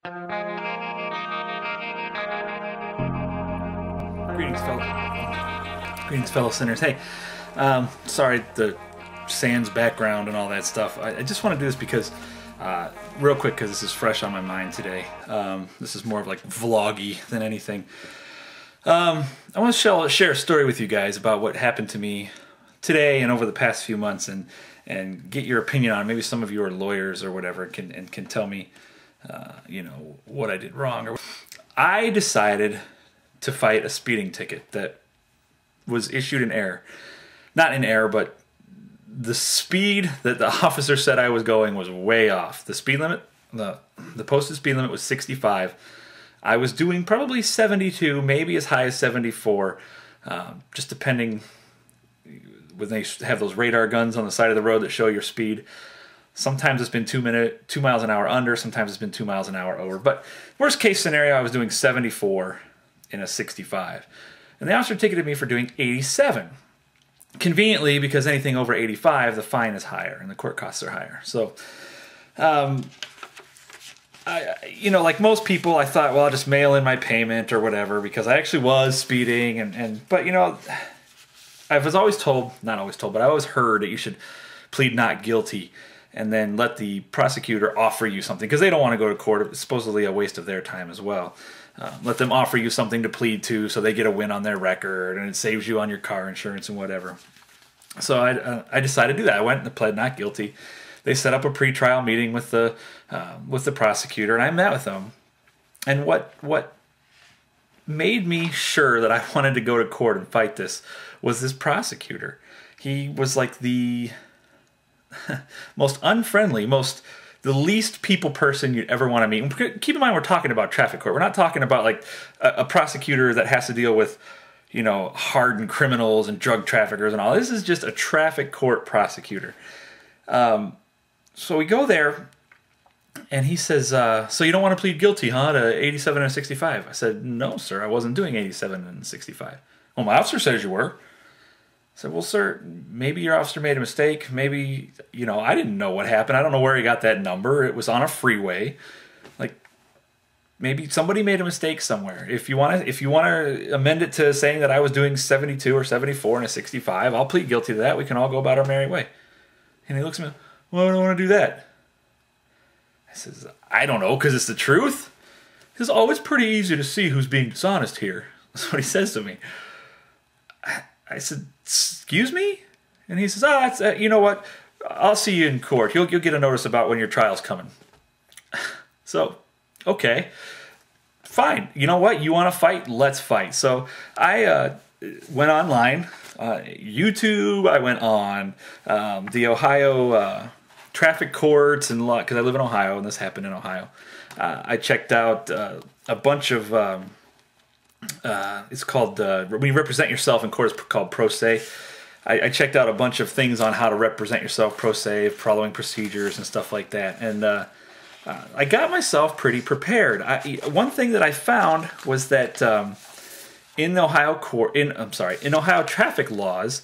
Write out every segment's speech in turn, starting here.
Greetings, fellow sinners. Hey, sorry the sans background and all that stuff. I just want to do this because, real quick, because this is fresh on my mind today. This is more of like vloggy than anything. I want to share a story with you guys about what happened to me today and over the past few months, and get your opinion on it. Maybe some of you are lawyers or whatever can tell me, what I did wrong. I decided to fight a speeding ticket that was issued in error. Not in error, but the speed that the officer said I was going was way off. The speed limit, the posted speed limit was 65. I was doing probably 72, maybe as high as 74, just depending when they have those radar guns on the side of the road that show your speed. Sometimes it's been 2 miles an hour under, sometimes it's been 2 miles an hour over. But worst case scenario, I was doing 74 in a 65. And the officer ticketed me for doing 87. Conveniently, because anything over 85, the fine is higher and the court costs are higher. So, like most people, I thought, well, I'll just mail in my payment or whatever, because I actually was speeding. But I was always told, not always told, but I always heard that you should plead not guilty and then let the prosecutor offer you something, because they don't want to go to court. It's supposedly a waste of their time as well. Let them offer you something to plead to so they get a win on their record, and it saves you on your car insurance and whatever. So I decided to do that. I went and pled not guilty. They set up a pretrial meeting with the prosecutor, and I met with them. And what made me sure that I wanted to go to court and fight this was this prosecutor. He was like the most unfriendly, the least people person you'd ever want to meet. And keep in mind, we're talking about traffic court. We're not talking about like a prosecutor that has to deal with, hardened criminals and drug traffickers and all. This is just a traffic court prosecutor. So we go there, and he says, so you don't want to plead guilty, huh, to 87 and 65? I said, no, sir, I wasn't doing 87 and 65. Well, my officer says you were. I said, well, sir, maybe your officer made a mistake. Maybe, I didn't know what happened. I don't know where he got that number. It was on a freeway. Like, maybe somebody made a mistake somewhere. If you want to amend it to saying that I was doing 72 or 74 and a 65, I'll plead guilty to that. We can all go about our merry way. And he looks at me, well, I don't want to do that. I says, I don't know, because it's the truth. He says, oh, it's pretty easy to see who's being dishonest here. That's what he says to me. I said, excuse me? And he says, that's, you know what? I'll see you in court. You'll get a notice about when your trial's coming. So, okay. Fine. You know what? You want to fight? Let's fight. So I went online, YouTube. I went on the Ohio traffic courts, and because I live in Ohio, and this happened in Ohio. I checked out a bunch of... it's called, when you represent yourself in court, it's called pro se. I checked out a bunch of things on how to represent yourself pro se, following procedures and stuff like that. And I got myself pretty prepared. One thing that I found was that in Ohio traffic laws,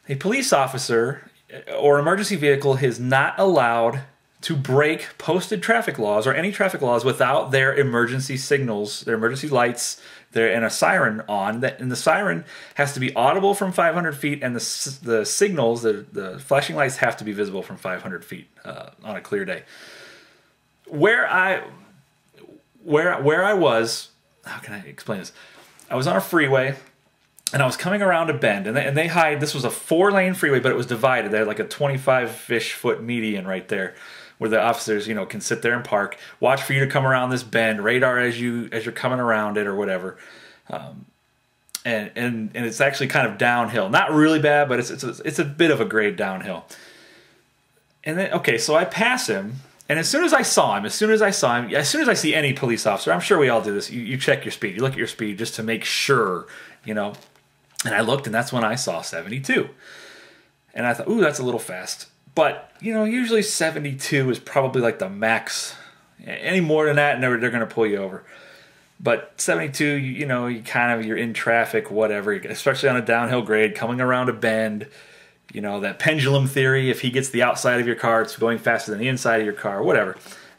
a police officer or emergency vehicle is not allowed to break posted traffic laws or any traffic laws without their emergency signals, their emergency lights, and a siren on. And the siren has to be audible from 500 feet, and the signals, the flashing lights, have to be visible from 500 feet on a clear day. Where I was, how can I explain this? I was on a freeway, and I was coming around a bend, and they hide. This was a 4-lane freeway, but it was divided. They had like a 25-ish foot median right there, where the officers, can sit there and park, watch for you to come around this bend, radar as you're coming around it or whatever. And it's actually kind of downhill. Not really bad, but it's a bit of a grade downhill. And then, okay, so I pass him, and as soon as I see any police officer, I'm sure we all do this, you check your speed. You look at your speed just to make sure, And I looked, and that's when I saw 72. And I thought, ooh, that's a little fast. But, usually 72 is probably like the max. Any more than that, and they're going to pull you over. But 72, you're in traffic, whatever, especially on a downhill grade, coming around a bend. That pendulum theory, if he gets the outside of your car, it's going faster than the inside of your car, whatever.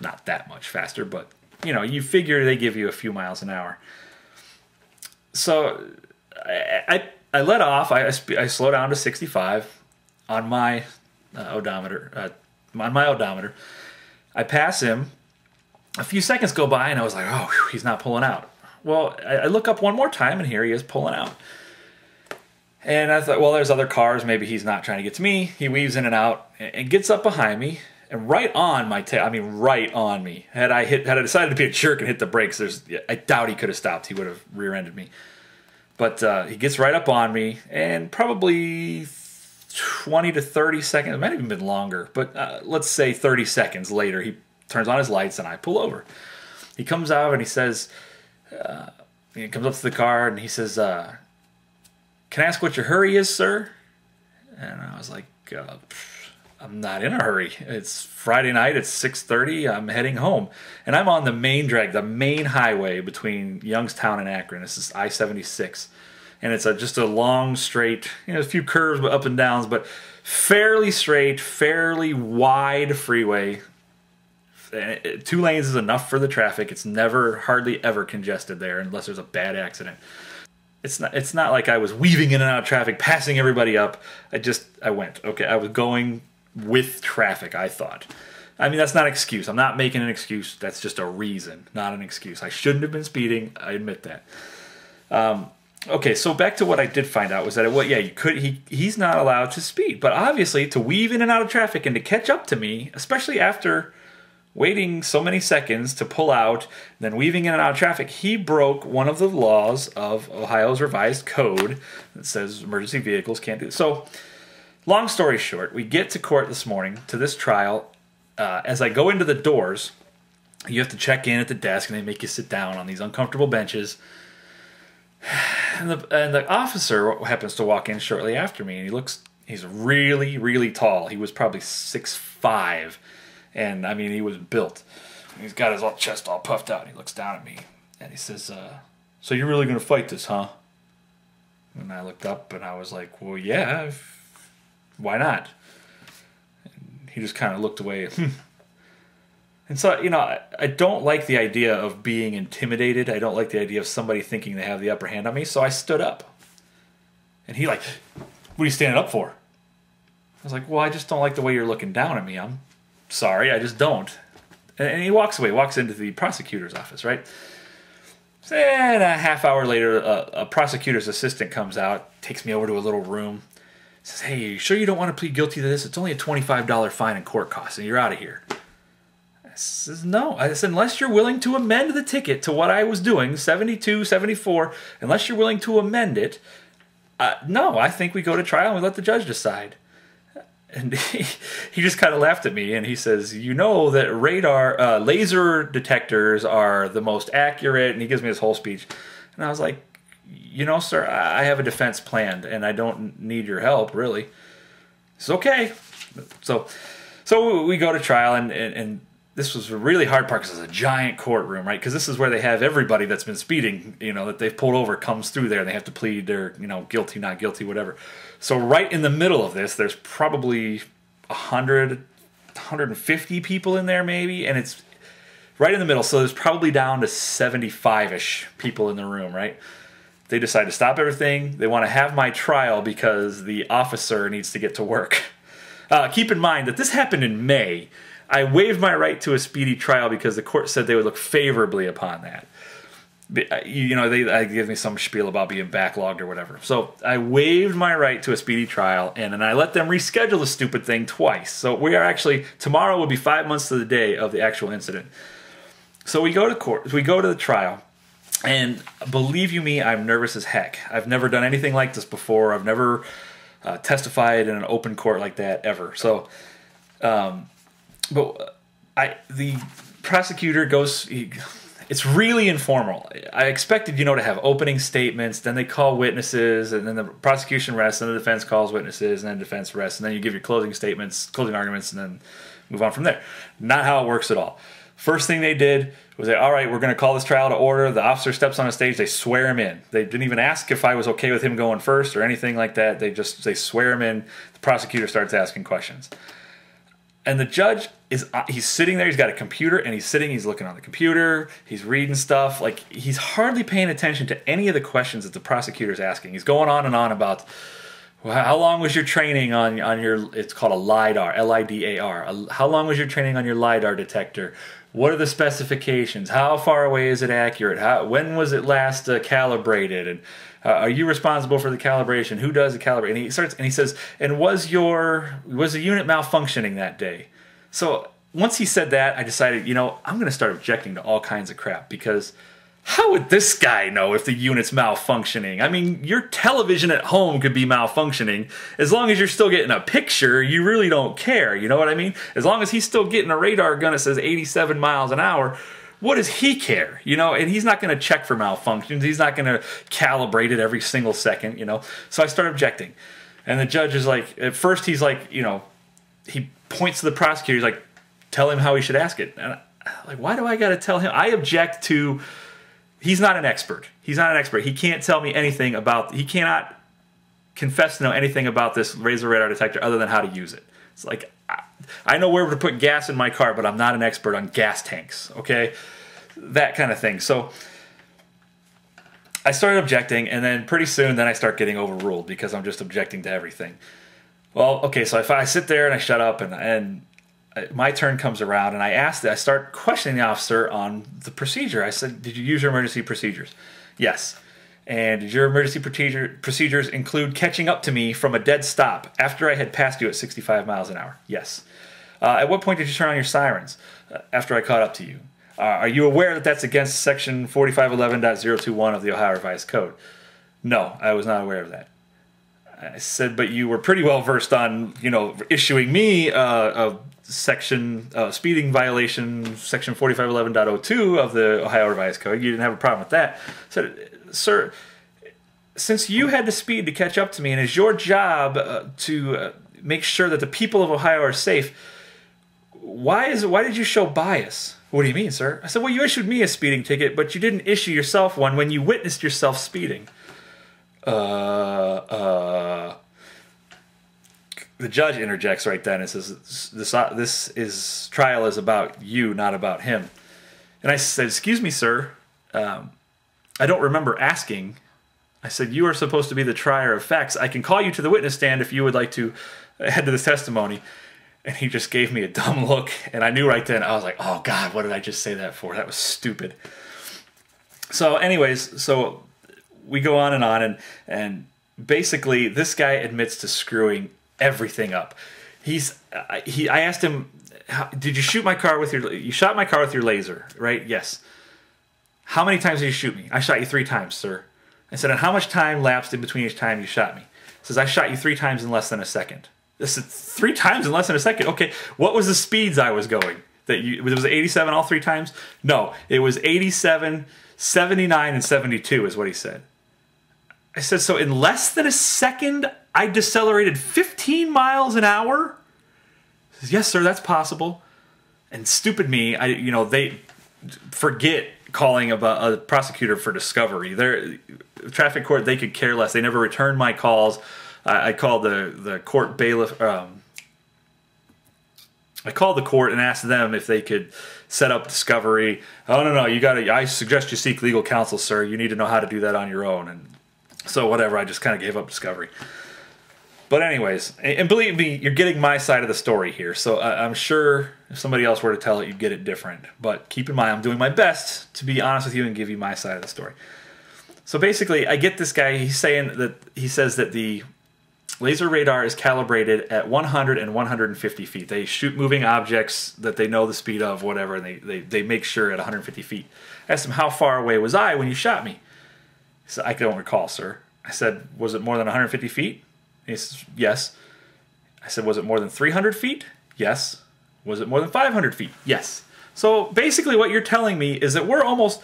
not that much faster, but you figure they give you a few miles an hour. So I let off. I slow down to 65 on my odometer. I pass him. A few seconds go by, and I was like, oh, whew, he's not pulling out. Well, I look up one more time, and here he is pulling out. And I thought, well, there's other cars. Maybe he's not trying to get to me. He weaves in and out and gets up behind me and right on my tail. I mean, right on me. Had I decided to be a jerk and hit the brakes, I doubt he could have stopped. He would have rear-ended me. But he gets right up on me, and probably 20 to 30 seconds, it might have even been longer, but let's say 30 seconds later, he turns on his lights and I pull over. He comes out and he says, he comes up to the car and he says, can I ask what your hurry is, sir? And I was like, I'm not in a hurry. It's Friday night, it's 6:30, I'm heading home. And I'm on the main drag, the main highway between Youngstown and Akron. This is I-76. And it's just a long, straight, a few curves, but up and downs, but fairly straight, fairly wide freeway. 2 lanes is enough for the traffic. It's never, hardly ever congested there unless there's a bad accident. It's not like I was weaving in and out of traffic, passing everybody up. I went. Okay, I was going with traffic, I thought. I mean, that's not an excuse. I'm not making an excuse. That's just a reason, not an excuse. I shouldn't have been speeding. I admit that. Okay, so back to what I did find out was that, he's not allowed to speed. But obviously, to weave in and out of traffic and to catch up to me, especially after waiting so many seconds to pull out, then weaving in and out of traffic, he broke one of the laws of Ohio's revised code that says emergency vehicles can't do this. So, long story short, we get to court this morning, to this trial. As I go into the doors, you have to check in at the desk, and they make you sit down on these uncomfortable benches. And the officer happens to walk in shortly after me, and he's really, really tall. He was probably 6'5", and I mean, he was built. He's got his chest all puffed out. He looks down at me, and he says, so you're really going to fight this, huh? And I looked up, and I was like, well, yeah, why not? And he just kind of looked away. And so, I don't like the idea of being intimidated. I don't like the idea of somebody thinking they have the upper hand on me, so I stood up. And he what are you standing up for? I was like, well, I just don't like the way you're looking down at me. I'm sorry, I just don't. And he walks away, walks into the prosecutor's office, right? And a half hour later, a prosecutor's assistant comes out, takes me over to a little room, says, hey, you sure you don't want to plead guilty to this? It's only a $25 fine and court costs, and you're out of here. I says, no. I said, unless you're willing to amend the ticket to what I was doing, 72, 74, unless you're willing to amend it, no, I think we go to trial and we let the judge decide. And he just kind of laughed at me, and he says, that laser detectors are the most accurate, and he gives me his whole speech. And I was like, sir, I have a defense planned, and I don't need your help, really. It's okay. So we go to trial, and this was a really hard part because it's a giant courtroom, right? Because this is where they have everybody that's been speeding, that they've pulled over comes through there, and they have to plead their, guilty, not guilty, whatever. So right in the middle of this, there's probably 100, 150 people in there maybe, and it's right in the middle, so there's probably down to 75-ish people in the room, right? They decide to stop everything. They want to have my trial because the officer needs to get to work. Keep in mind that this happened in May. I waived my right to a speedy trial because the court said they would look favorably upon that. They give me some spiel about being backlogged or whatever. So I waived my right to a speedy trial, and then I let them reschedule the stupid thing twice. So tomorrow will be 5 months to the day of the actual incident. So we go to court, we go to the trial, and believe you me, I'm nervous as heck. I've never done anything like this before. I've never testified in an open court like that ever. So, the prosecutor goes. It's really informal. I expected, to have opening statements, then they call witnesses, and then the prosecution rests, and the defense calls witnesses, and then defense rests, and then you give your closing statements, closing arguments, and then move on from there. Not how it works at all. First thing they did was say, all right, we're going to call this trial to order. The officer steps on the stage. They swear him in. They didn't even ask if I was okay with him going first or anything like that. They swear him in. The prosecutor starts asking questions. And the judge he's sitting there, he's got a computer, and he's looking on the computer, he's reading stuff, like he's hardly paying attention to any of the questions that the prosecutor's asking. He's going on and on about, well, how long was your training on your, it's called a LiDAR, L-I-D-A-R. How long was your training on your LiDAR detector? What are the specifications? How far away is it accurate? When was it last calibrated? And are you responsible for the calibration? Who does the calibration? And he says, and was the unit malfunctioning that day? So once he said that, I decided, I'm going to start objecting to all kinds of crap, because how would this guy know if the unit's malfunctioning? I mean, your television at home could be malfunctioning. As long as you're still getting a picture, you really don't care. You know what I mean? As long as he's still getting a radar gun that says 87 miles an hour, what does he care? And he's not going to check for malfunctions. He's not going to calibrate it every single second, So I started objecting. And the judge is like, at first he's like, he points to the prosecutor. He's like, tell him how he should ask it. And I'm like, why do I got to tell him? I object to, he's not an expert. He's not an expert. He can't tell me anything about, he cannot confess to know anything about this laser radar detector other than how to use it. It's like, I know where to put gas in my car, but I'm not an expert on gas tanks, okay? That kind of thing. So I started objecting, and then pretty soon then I start getting overruled because I'm just objecting to everything. Well, okay, so if I sit there and I shut up and my turn comes around and I start questioning the officer on the procedure. I said, did you use your emergency procedures? Yes. And did your emergency procedures include catching up to me from a dead stop after I had passed you at 65 miles an hour? Yes. At what point did you turn on your sirens? After I caught up to you. Are you aware that that's against section 4511.021 of the Ohio Revised Code? No, I was not aware of that. I said, but you were pretty well versed on, issuing me a section speeding violation, section 4511.02 of the Ohio Revised Code. You didn't have a problem with that. I said, sir, since you had to speed to catch up to me, and it's your job to make sure that the people of Ohio are safe, why did you show bias? What do you mean, sir? I said, well, you issued me a speeding ticket, but you didn't issue yourself one when you witnessed yourself speeding. The judge interjects right then and says, this trial is about you, not about him. And I said, excuse me, sir, I don't remember asking. I said, you are supposed to be the trier of facts. I can call you to the witness stand if you would like to head to this testimony. And he just gave me a dumb look, and I knew right then, I was like, oh God, what did I just say that for? That was stupid. So anyways, so we go on, and basically this guy admits to screwing everything up. I asked him, did you shoot my car with you shot my car with your laser, right? Yes. How many times did you shoot me? I shot you 3 times, sir. I said, and how much time lapsed in between each time you shot me? He says, I shot you 3 times in less than a second. This is 3 times in less than a second. Okay, what was the speeds I was going? Was it 87 all 3 times? No, it was 87, 79, and 72 is what he said. I said, so in less than a second, I decelerated 15 miles an hour? He says, yes, sir, that's possible. And stupid me, they forget calling a prosecutor for discovery. The traffic court, they could care less. They never returned my calls. I called the court bailiff. I called the court and asked them if they could set up discovery. Oh no, I suggest you seek legal counsel, sir. You need to know how to do that on your own. And so whatever, I just kind of gave up discovery. But anyways, and believe me, you're getting my side of the story here. So I'm sure if somebody else were to tell it, you'd get it different. But keep in mind, I'm doing my best to be honest with you and give you my side of the story. So basically, I get this guy. He says that the laser radar is calibrated at 100 and 150 feet. They shoot moving objects that they know the speed of, whatever, and they make sure at 150 feet. I asked him, how far away was I when you shot me? He said, I don't recall, sir. I said, was it more than 150 feet? He says, yes. I said, was it more than 300 feet? Yes. Was it more than 500 feet? Yes. So basically what you're telling me is that we're almost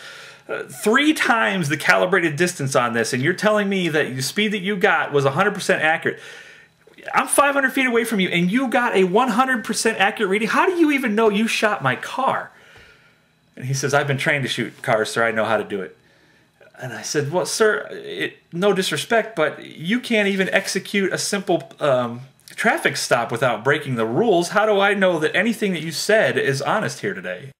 3 times the calibrated distance on this, and you're telling me that the speed that you got was 100% accurate. I'm 500 feet away from you, and you got a 100% accurate reading. How do you even know you shot my car? And he says, I've been trained to shoot cars, sir. I know how to do it. And I said, well, sir, no disrespect, but you can't even execute a simple traffic stop without breaking the rules, how do I know that anything that you said is honest here today?